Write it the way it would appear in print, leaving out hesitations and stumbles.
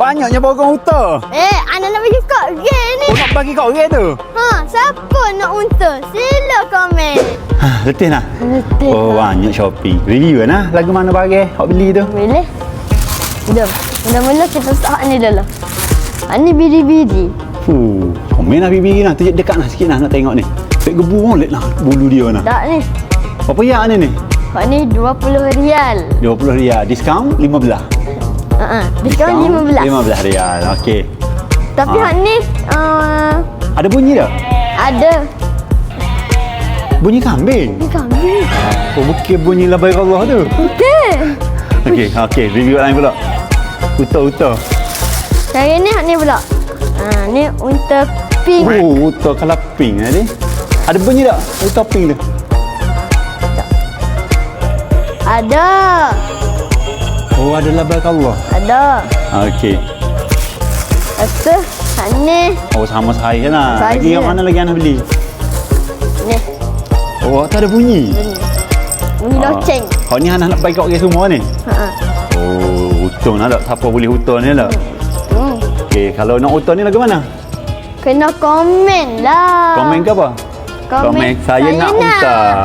banyaknya borong unta. Ana nak bagi kau game ni. Oh, nak bagi kau orang tu? Siapa nak unta? Sila komen. Letih nak? Letih. Oh, banyak shopping. Review kan lah. Lagu mana barang awak beli tu? Boleh. Jom. Mula-mula kita start ni dulu. Ni biri-biri. Komen lah bibi nak. Tunjuk dekat lah sikit lah nak tengok ni. Pek gebu molek lah bulu dia nak. Tak ni. Berapa yak ni? Kau ni RM20. RM20. Diskaun 15. Diskaun 15. RM15. Okey. Tapi hak ni Ada bunyi tak? ada. Bunyi kambing. Ni kambing. Oh, bukan bunyi labai Allah tu. Okey. Okey. Review lain pula. Uta. Hari ni hak ni pula. Ni unta pink. Oh, uta kalau pink ni. Ada bunyi tak? Uta pink tu. Ada. Oh, ada labai Allah. Ada. Okey. Lepas tu hak ni. Oh, sama saya lah. Saya. Lagi yang mana lagi anak beli? Ni. Oh, tak ada bunyi. Bunyi loceng. Kau ni anak nak bagi kat orang semua ni? Oh, hutang lah tak? Siapa boleh hutang ni lah? Okey, kalau nak hutang ni lagu mana? Kena komen lah. Komen ke apa? Komen saya nak hutang.